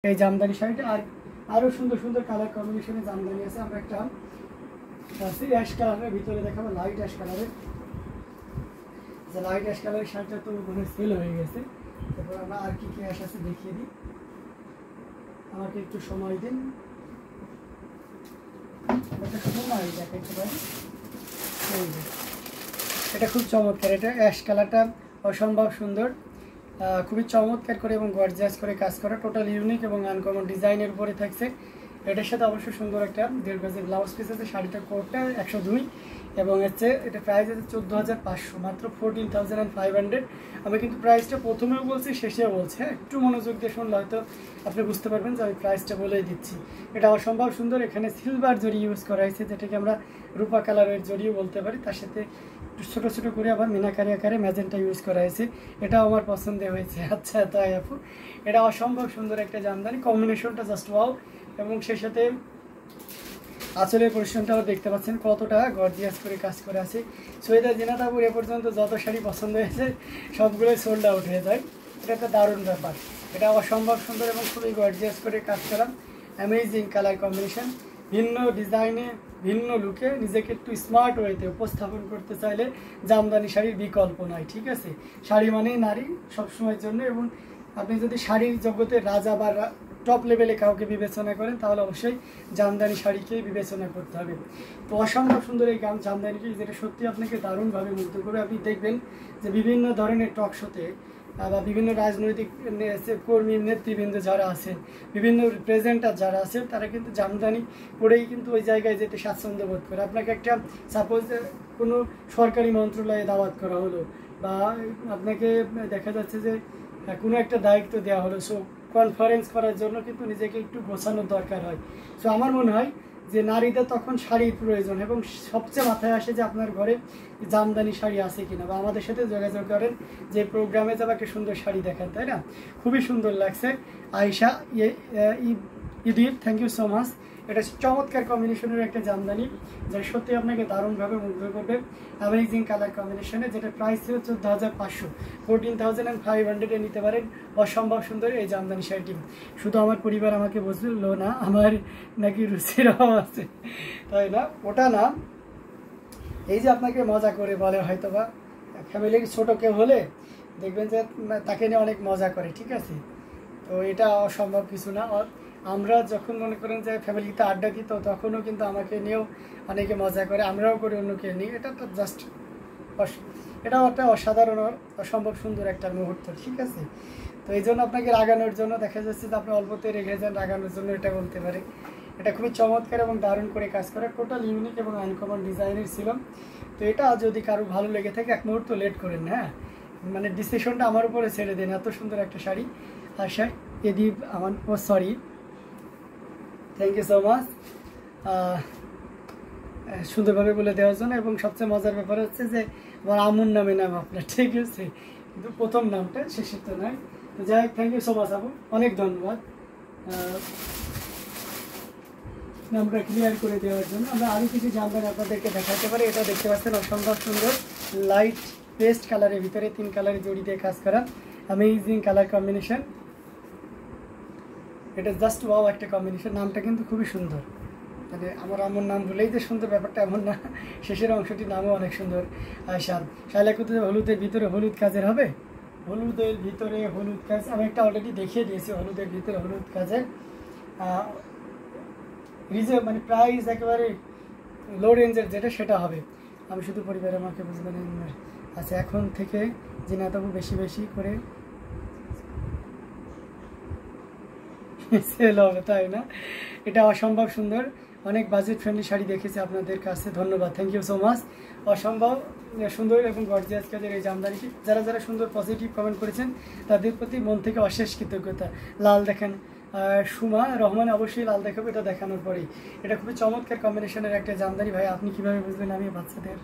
এই জামদানি শাড়িটা আর আরো সুন্দর সুন্দর কালার কম্বিনেশনে জামদানি আছে। আমরা একটা অ্যাশ কালারের ভিতরে দেখাবো, লাইট অ্যাশ কালারের। যে লাইট অ্যাশ কালারের শাড়িটা তো মানে সেল হয়ে গেছে। তারপর আমরা আর কি কি অ্যাশ আছে দেখিয়ে দিই, আমাকে একটু সময় দিন, একটা সময় দেখাইতে পারি। এটা খুব চমৎকার, এটা অ্যাশ কালারটা অসম্ভব সুন্দর, খুবই চমৎকার করে এবং গর্জিয়াস করে কাজ করা, টোটাল ইউনিক এবং আনকমন ডিজাইনের উপরে থাকছে। এটার সাথে অবশ্যই সুন্দর একটা 1.5 গজের ব্লাউজ পিস আছে। শাড়িটার কোটটা 102 এবং হচ্ছে এটা প্রাইস আছে 14,500, মাত্র 14,500। আমি কিন্তু প্রাইসটা প্রথমেও বলছি শেষেও বলছি, একটু মনোযোগ দিয়ে শুনলে হয়তো আপনি বুঝতে পারবেন যে আমি প্রাইসটা বলেই দিচ্ছি। এটা অসম্ভব সুন্দর, এখানে সিলভার জরি ইউজ করা হয়েছে, যেটাকে আমরা রূপা কালারের জরিও বলতে পারি। তার সাথে ছোটো ছোটো করে আবার মিনাকারি আকারে ম্যাজেন্টা ইউজ করা হয়েছে, এটাও আমার পছন্দ হয়েছে। আচ্ছা তাই আপু, এটা অসম্ভব সুন্দর একটা জামদানি, কম্বিনেশনটা জাস্ট ওয়াও। এবং সেই সাথে আঁচলের পরিশ্রমটাও দেখতে পাচ্ছেন কতটা গর্জিয়াস করে কাজ করে আছে। সৈয়দা জিনাত আপুর এ পর্যন্ত যত শাড়ি পছন্দ হয়েছে সবগুলোই সোল্ড আউট হয়ে যায়, এটা একটা দারুণ ব্যাপার। এটা অসম্ভব সুন্দর এবং খুবই গর্জিয়াস করে কাজ করা, অ্যামেজিং কালার কম্বিনেশন, ভিন্ন ডিজাইনে ভিন্ন লুকে নিজেকে একটু স্মার্ট ওয়েতে উপস্থাপন করতে চাইলে জামদানি শাড়ির বিকল্প নাই। ঠিক আছে, শাড়ি মানেই নারী সবসময়ের জন্য, এবং আপনি যদি শাড়ির জগতের রাজা বা টপ লেভেলে কাউকে বিবেচনা করেন তাহলে অবশ্যই জামদানি শাড়িকেই বিবেচনা করতে হবে। তো অসম্ভব সুন্দর এই জামদানিটি, যেটা সত্যি আপনাকে দারুণভাবে মুগ্ধ করবে। আপনি দেখবেন যে বিভিন্ন ধরনের টক শোতে বা বিভিন্ন রাজনৈতিক কর্মী নেতৃবৃন্দ যারা আছেন, বিভিন্ন প্রেজেন্টার যারা আছেন, তারা কিন্তু জামদানি পরেই কিন্তু ওই জায়গায় যেতে স্বাচ্ছন্দ্য বোধ করে। আপনাকে একটা সাপোজ কোনো সরকারি মন্ত্রণালয়ে দাওয়াত করা হলো, বা আপনাকে দেখা যাচ্ছে যে কোনো একটা দায়িত্ব দেওয়া হলো, সো কনফারেন্স করার জন্য কিন্তু নিজেকে একটু গোছানোর দরকার হয়। সো আমার মনে হয় যে নারীদের তখন শাড়ির প্রয়োজন, এবং সবচেয়ে মাথায় আসে যে আপনার ঘরে জামদানি শাড়ি আছে কিনা, বা আমাদের সাথে যোগাযোগ করেন যে প্রোগ্রামে যাবে একটা সুন্দর শাড়ি দেখান, তাই না? খুবই সুন্দর লাগছে আয়েশা ইদিব, থ্যাংক ইউ সো মাচ। এটা চমৎকার কম্বিনেশনের একটা জামদানি, যা সত্যি আপনাকে দারুণভাবে মুগ্ধ করবে, অ্যামেজিং কালার কম্বিনেশনে, যেটা প্রাইস ছিল 14,500, 14,500 নিতে পারেন। অসম্ভব সুন্দর এই জামদানি শাড়িটি। শুধু আমার পরিবার আমাকে বুঝলো না, আমার নাকি রুচির অভাব আছে, তাই না? ওটা না, এই যে আপনাকে মজা করে বলে, হয়তো বা ফ্যামিলির ছোটো কেউ হলে দেখবেন যে তাকে নিয়ে অনেক মজা করে, ঠিক আছে? তো এটা অসম্ভব কিছু না। আমরা যখন মনে করেন যে ফ্যামিলিতে আড্ডা দিত, তখনও কিন্তু আমাকে নিয়েও অনেকে মজা করে, আমরাও করি অন্যকে নিয়ে। এটা তো জাস্ট এটাও একটা অসাধারণ অসম্ভব সুন্দর একটা মুহূর্ত, ঠিক আছে? তো এই জন্য আপনাকে রাগানোর জন্য দেখা যাচ্ছে যে আপনি অল্পতে রেখে যান, রাগানোর জন্য এটা বলতে পারে। এটা খুবই চমৎকার এবং দারুণ করে কাজ করে, টোটাল ইউনিক এবং আনকমন ডিজাইনের ছিল। তো এটা যদি কারো ভালো লেগে থাকে এক মুহূর্ত লেট করেন, হ্যাঁ, মানে ডিসিশনটা আমার উপরে ছেড়ে দেন। এত সুন্দর একটা শাড়ি। আশা এদিব আমার sorry, thank you so much সুন্দরভাবে বলে দেওয়ার জন্য। এবং সবচেয়ে মজার ব্যাপার হচ্ছে যে আমার আমুর নামে নাম আপনার, ঠিক আছে, কিন্তু প্রথম নামটা শেষের তো নয়। তো যাই হোক, থ্যাংক ইউ সো মাচ আপু, অনেক ধন্যবাদ নামটা ক্লিয়ার করে দেওয়ার জন্য। আমরা আরও কিছু জামদানি আপনাদেরকে দেখাতে পারি। এটা দেখতে পাচ্ছেন অসম্ভব সুন্দর লাইট পেস্ট কালারের ভিতরে 3 কালারের জড়ি দিয়ে কাজ করা, অ্যামেজিং কালার কম্বিনেশন। এটা জাস্ট ওয়াও একটা কম্বিনেশন। নামটা কিন্তু খুবই সুন্দর, মানে আমার আমার নাম বলেই যে সুন্দর ব্যাপারটা এমন না, শেষের অংশটি নামও অনেক সুন্দর। শাইলা করতে হলুদের ভিতরে হলুদ কাজের হবে, হলুদের ভিতরে হলুদ কাজ আমি একটা অলরেডি দেখিয়ে দিয়েছি। হলুদের ভিতরে হলুদ কাজের রিজার্ভ মানে প্রাইস একেবারে লো রেঞ্জের যেটা, সেটা হবে। আমি শুধু পরিবার আমাকে বুঝবেন। আচ্ছা, এখন থেকে জিনাতবু বেশি বেশি করে সেল হবে, তাই না? এটা অসম্ভব সুন্দর, অনেক বাজেট ফ্রেন্ডলি শাড়ি দেখেছি আপনাদের কাছে, ধন্যবাদ, থ্যাংক ইউ সো মাচ। অসম্ভব সুন্দর এবং গর্জিয়াস কাজের এই জামদানিটি, যারা যারা সুন্দর পজিটিভ কমেন্ট করেছেন তাদের প্রতি মন থেকে অশেষ কৃতজ্ঞতা। লাল দেখেন সুমা রহমান, অবশ্যই লাল দেখাবো এটা দেখানোর পরেই। এটা খুবই চমৎকার কম্বিনেশনের একটা জামদানি। ভাই আপনি কীভাবে বুঝবেন আমি বাচ্চাদের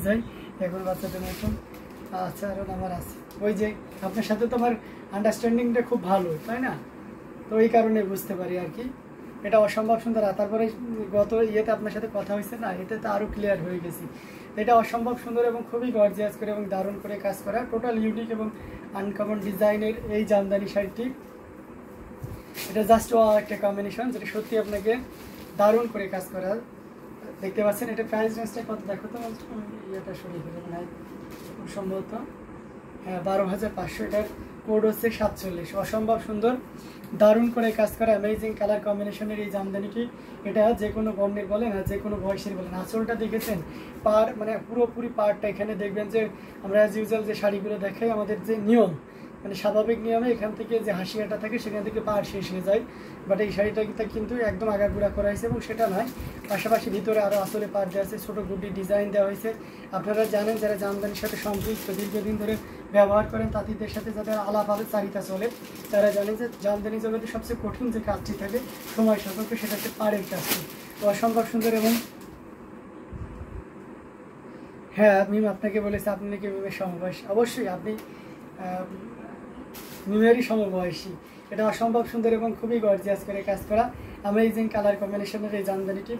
যাই এখন বাচ্চাদের মতন? আচ্ছা, আরও আমার আছে, ওই যে আপনার সাথে তো আমার আন্ডারস্ট্যান্ডিংটা খুব ভালো, তাই না? তো এই কারণে বুঝতে পারি আর কি। এটা অসম্ভব সুন্দর। আর তারপরে গত ইয়েতে আপনার সাথে কথা হয়েছে না, এতে তো আরও ক্লিয়ার হয়ে গেছি। এটা অসম্ভব সুন্দর এবং খুবই গর্জিয়াস করে এবং দারুণ করে কাজ করা, টোটাল ইউনিক এবং আনকমন ডিজাইনের এই জামদানি শাড়িটি এটা জাস্ট একটা কম্বিনেশন যেটা সত্যি আপনাকে দারুণ করে কাজ করা। দেখতে পাচ্ছেন এটা প্রাইস রেঞ্জটা কত দেখো তো, ইয়েটা সরিয়ে ফেলে মনে হয় খুব সম্ভবত, হ্যাঁ 12,500। এটার কোড হচ্ছে 47। অসম্ভব সুন্দর দারুণ করে কাজ করা অ্যামেজিং কালার কম্বিনেশনের এই জামদানিটি, এটা যে কোনো বর্ণের বলেন আর যে কোনো বয়সের বলেন। আঁচলটা দেখেছেন পার মানে পুরোপুরি পারটা এখানে দেখবেন যে আমরা অ্যাজ ইউজুয়াল যে শাড়িগুলো দেখাই আমাদের যে নিয়ম মানে স্বাভাবিক নিয়মে এখান থেকে যে হাসিয়াটা থাকে সেখান থেকে পার শেষ হয়ে যায়, বাট এই শাড়িটা কিন্তু একদম আগাগোড়া করা হয়েছে এবং সেটা নয়, পাশাপাশি ভিতরে আরও আসলে পার দেওয়া আছে, ছোটো গুটি ডিজাইন দেওয়া হয়েছে। আপনারা জানেন যারা জামদানির সাথে সম্পৃক্ত দীর্ঘদিন ধরে ব্যবহার করেন তাঁতিদের সাথে যাদের আলাপ আলোচনা চলে তারা জানেন যে জামদানি জগতে সবচেয়ে কঠিন যে কাজটি থাকে সময় সাপেক্ষ সেটা হচ্ছে পাড়ের কাজটি। তো অসম্ভব সুন্দর। এবং হ্যাঁ মিম আপনাকে বলেছে আপনি নাকি মিমের সমবয়সী, অবশ্যই আপনি মিমেরই সমবয়সী। এটা অসম্ভব সুন্দর এবং খুবই গর্জিয়াস করে কাজ করা অ্যামেজিং কালার কম্বিনেশনের এই জামদানিটি,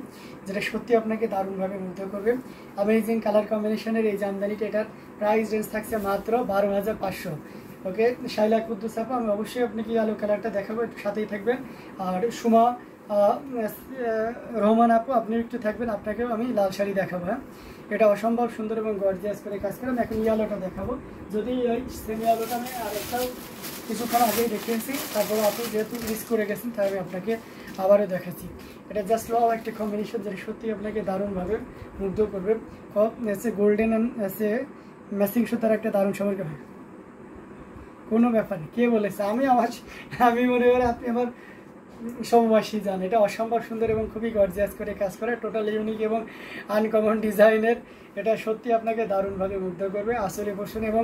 যেটা সত্যি আপনাকে দারুণভাবে মুগ্ধ করবে। অ্যামেজিং কালার কম্বিনেশনের এই জামদানিটি, এটার প্রাইস রেঞ্জ থাকছে মাত্র 12,500। ওকে শাইলা কুদ্দুস আপা, আমি অবশ্যই আপনাকে আলো কালারটা দেখাবো, একটু সাথেই থাকবেন। আর সুমা রহমান আপু আপনিও একটু থাকবেন, আপনাকেও আমি লাল শাড়ি দেখাবো। হ্যাঁ এটা অসম্ভব সুন্দর এবং গর্জিয়াস করে কাজ করে। আমি এখন ইয়ালোটা দেখাবো, যদি ওই সেমি আলোটা আমি আরেকটাও কিছুক্ষণ আগেই দেখিয়েছি, তারপর আপনি যেহেতু মিস করে গেছেন তাই আমি আপনাকে আবারও দেখাচ্ছি। এটা জাস্ট একটা কম্বিনেশন যেটা সত্যি আপনাকে দারুণভাবে মুগ্ধ করবে। এসে গোল্ডেন অ্যান্ড এসে ম্যাচিং সুতার একটা দারুণ সময় হয়, কোনো ব্যাপার নেই। কে বলেছে? আমি মনে করি আপনি আমার সমবাসী যান। এটা অসম্ভব সুন্দর এবং খুবই গর্জিয়াস করে কাজ করে, টোটাল ইউনিক এবং আনকমন ডিজাইনের। এটা সত্যি আপনাকে দারুণভাবে মুগ্ধ করবে। আসলে পোর্শন এবং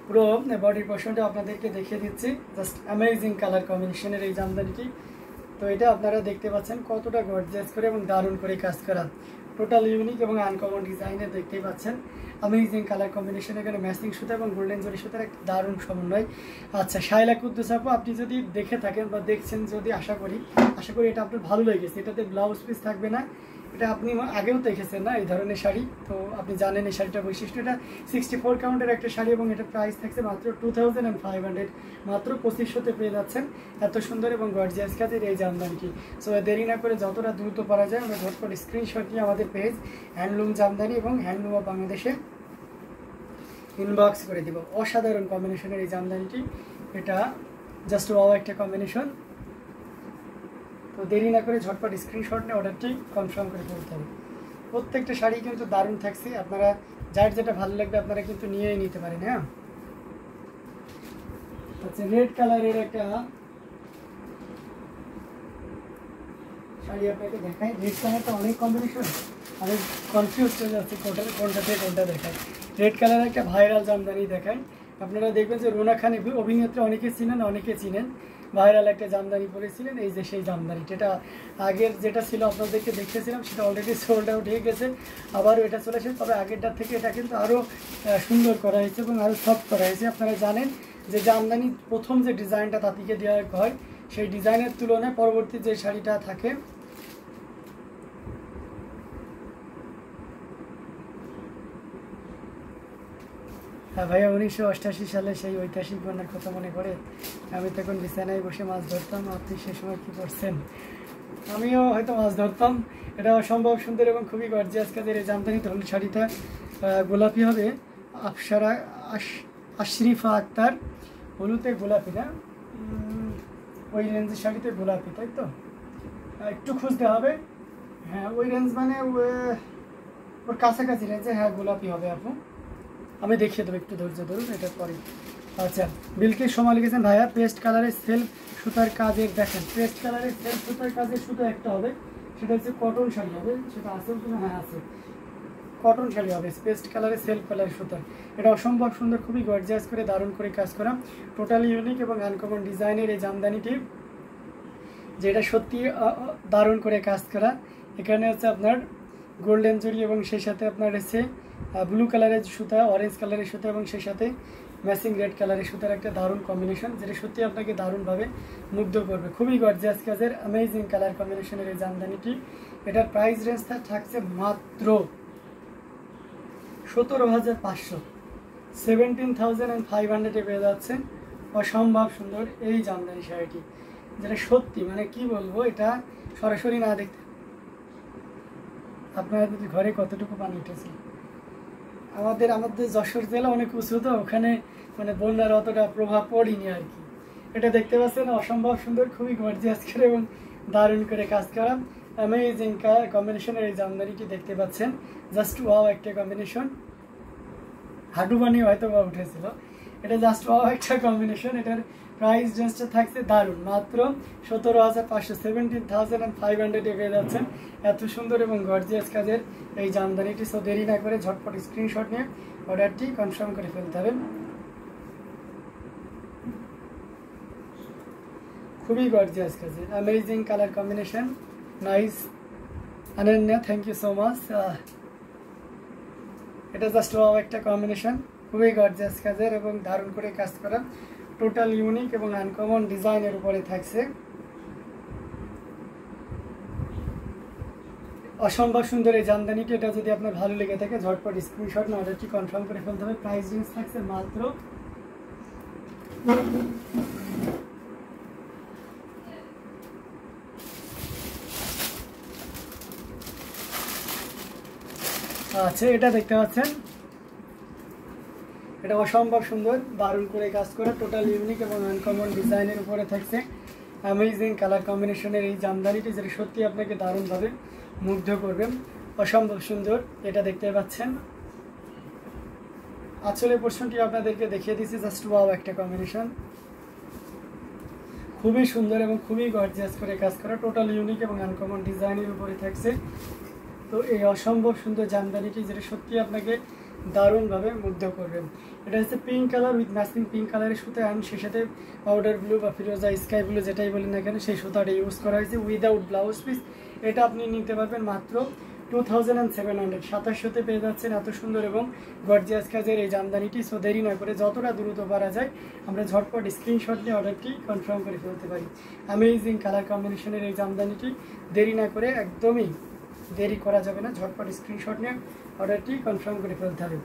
পুরো বডির পোর্শনটা আপনাদেরকে দেখিয়ে দিচ্ছি, জাস্ট অ্যামেজিং কালার কম্বিনেশনের এই জামদানিটি। তো এটা আপনারা দেখতে পাচ্ছেন কতটা গর্জিয়াস করে এবং দারুণ করে কাজ করা, টোটাল ইউনিক এবং আনকমন ডিজাইনের দেখতেই পাচ্ছেন অ্যামেজিং কালার কম্বিনেশন। এখানে ম্যাচিং সুতা এবং গোল্ডেন জরি সুতার একটা দারুণ সমন্বয়। আচ্ছা শাইলা কুদ্দুস আপু, আপনি যদি দেখে থাকেন বা দেখছেন, যদি আশা করি এটা আপনার ভালো লেগেছে। এটাতে ব্লাউজ পিস থাকবে না, এটা আপনি আগেও দেখেছেন না এই ধরনের শাড়ি, তো আপনি জানেন এই শাড়িটার বৈশিষ্ট্য। এটা 64 কাউন্টের একটা শাড়ি এবং এটা প্রাইস থাকছে মাত্র 2500, মাত্র 2500-তে পেয়ে যাচ্ছেন এত সুন্দর এবং গর্জিয়াস কাজের এই জামদানিটি। সো দেরি না করে যতটা দ্রুত পারা যায় আমরা ঝটপট স্ক্রিনশট নিয়ে আমাদের পেজ হ্যান্ডলুম জামদানি এবং হ্যান্ডলুম অফ বাংলাদেশে ইনবক্স করে দিব। অসাধারণ কম্বিনেশনের এই জামদানিটি, এটা জাস্ট একটা কম্বিনেশন। তো দেরি না করে ঝটপট স্ক্রিনশট নিয়ে অর্ডারটি কনফার্ম করে ফেলতে হবে। প্রত্যেকটা শাড়ি কিন্তু দারুণ থাকছে, আপনারা যার যেটা ভালো লাগবে আপনারা কিন্তু নিয়েই নিতে পারেন। হ্যাঁ আচ্ছা রেড কালারের একটা শাড়ি আপনাকে দেখাই। রেড কালারটা অনেক কম্বিনেশন, আমি কনফিউজ হয়ে যাচ্ছি কোনটা থেকে কোনটা দেখায়। রেড কালারের একটা ভাইরাল জামদানি দেখায়। আপনারা দেখবেন যে রোনা খান অভিনেত্রী অনেকে চিনেন, ভাইরাল একটা জামদানি পরেছিলেন। এই যে সেই জামদানি, যেটা আগের যেটা ছিল আপনাদেরকে দেখতেছিলাম সেটা অলরেডি সোল্ড আউট হয়ে গেছে, আবারও এটা চলে এসেছে। তবে আগেরটার থেকে এটা কিন্তু আরও সুন্দর করা হয়েছে এবং আরও সফট করা হয়েছে। আপনারা জানেন যে জামদানি প্রথম যে ডিজাইনটা তাঁতিকে দেওয়া হয় সেই ডিজাইনের তুলনায় পরবর্তী যে শাড়িটা থাকে হ্যাঁ ভাইয়া 1988 সালে সেই ঐতিহাসিক বন্যার কথা মনে করে আমি তখন বিছানায় বসে মাছ ধরতাম, আপনি সে সময় কী করছেন? আমিও হয়তো মাছ ধরতাম। এটা অসম্ভব সুন্দর এবং খুবই গর্জিয়াস কাজের এই জামদানি। তখন শাড়িটা গোলাপি হবে, আফসারা আশরিফা আক্তার, হলুদে গোলাপি না, ওই রেঞ্জের শাড়িতে গোলাপি, তাই তো? একটু খুঁজতে হবে। হ্যাঁ ওই রেঞ্জ মানে ওর কাছাকাছি রেঞ্জে, হ্যাঁ গোলাপি হবে আপু, আমি দেখিয়ে দেবো, একটু ধৈর্য ধরুন এটার পরে। আচ্ছা বিলকিস সময় লিখেছেন ভাইয়া পেস্ট কালারের সেলফ সুতার কাজের, দেখেন পেস্ট কালারের সেলফ সুতার কাজের সুতো একটা হবে, সেটা হচ্ছে কটন শাড়ি হবে, সেটা আছে কিনা? হ্যাঁ আছে, কটন শাড়ি হবে পেস্ট কালারের সেলফ কালারের সুতার। এটা অসম্ভব সুন্দর, খুবই গর্জিয়াস করে দারুণ করে কাজ করা, টোটালি ইউনিক এবং আনকমন ডিজাইনের এই জামদানিটি, যেটা সত্যি দারুণ করে কাজ করা। এখানে হচ্ছে আপনার গোল্ডেন জরি এবং সেই সাথে আপনার হচ্ছে ব্লু কালারের সুতা, অরেঞ্জ কালারের সুতা এবং সেই সাথে ম্যাচিং রেড কালারের সুতার একটা দারুণ কম্বিনেশন, যেটা সত্যি আপনাকে দারুণভাবে মুগ্ধ করবে। খুবই গর্জিয়াস কাজের অ্যামেজিং কালার কম্বিনেশনের এই জামদানিটি। এটার প্রাইস রেঞ্জটা থাকছে মাত্র 17,500, 17,500 পেয়ে যাচ্ছে। অসম্ভব সুন্দর এই জামদানি শাড়িটি, যেটা সত্যি মানে কি বলবো, এটা সরাসরি না দেখতে আপনারা যদি ঘরে কতটুকু পানি উঠেছে। আমাদের যশোর জেলা অনেক উঁচু, তো ওখানে মানে বন্যার অতটা প্রভাব পড়েনি আর কি। এটা দেখতে পাচ্ছেন অসম্ভব সুন্দর, খুবই গর্জিয়াস করে এবং দারুণ করে কাজ করা অ্যামেজিং কম্বিনেশনের এই জামদানিটি দেখতে পাচ্ছেন। জাস্ট ওয়াও একটা কম্বিনেশন, হাঁটু বানিয়ে হয়তো বা উঠেছিল। এটা জাস্ট ওয়াও একটা কম্বিনেশন। এটার প্রাইস রেঞ্জটা থাকছে দারুণ, মাত্র 17,500, 17,500 পেয়ে যাচ্ছেন এত সুন্দর এবং গর্জিয়াস কাজের এই জামদানিটি। সো দেরি না করে ঝটপট স্ক্রিনশট নিয়ে অর্ডারটি কনফার্ম করে ফেলতে হবে। খুবই গর্জিয়াস কাজের amazing colour combination, nice Ananya, thank you so much. এটা জাস্ট ওয়াও একটা কম্বিনেশন, খুবই গর্জিয়াস কাজের এবং দারুণ করে কাজ করা, টোটাল ইউনিক এবং আনকমন ডিজাইনের উপরে থাকছে। অসম্ভব সুন্দর এই জামদানিটি। এটা যদি আপনার ভালো লেগে থাকে ঝটপট স্ক্রিনশট না অর্ডারটি কনফার্ম করে ফেলতে হবে। প্রাইস রেঞ্জ থাকছে মাত্র আচ্ছা, এটা দেখতে পাচ্ছেন, এটা অসম্ভব সুন্দর, দারুণ করে কাজ করা, টোটাল ইউনিক এবং আনকমন ডিজাইনের উপরে থাকছে অ্যামেজিং কালার কম্বিনেশনের এই জামদানিটি, যেটা সত্যি আপনাকে দারুণভাবে মুগ্ধ করবে। অসম্ভব সুন্দর, এটা দেখতে পাচ্ছেন। আঁচলের পোর্শনটি আপনাদেরকে দেখিয়ে দিচ্ছি, জাস্ট ওয়াও একটা কম্বিনেশন, খুবই সুন্দর এবং খুবই গর্জিয়াস করে কাজ করা, টোটাল ইউনিক এবং আনকমন ডিজাইনের উপরে থাকছে। তো এই অসম্ভব সুন্দর জামদানিটি, যেটা সত্যি আপনাকে দারুণভাবে মুগ্ধ করবেন। এটা হচ্ছে pink colour with matching pink কালারের সুতা, অ্যান্ড সে সাথে পাউডার ব্লু বা ফিরোজা স্কাই ব্লু যেটাই বলেন না কেন সেই সুতাটা ইউজ করা হয়েছে উইদাউট ব্লাউজ পিস। এটা আপনি নিতে পারবেন মাত্র 2700, 2700-তে পেয়ে যাচ্ছেন এত সুন্দর এবং গর্জিয়াস কাজের এই জামদানিটি। সো দেরি না করে যতটা দ্রুত পারা যায় আমরা ঝটপট স্ক্রিনশট নিয়ে অর্ডারটি কনফার্ম করে ফেলতে পারি। অ্যামেজিং কালার কম্বিনেশনের এই জামদানিটি, দেরি না করে, একদমই দেরি করা যাবে না, ঝটপট স্ক্রিনশট নিয়ে অর্ডারটি কনফার্ম করে ফেলতে হবে।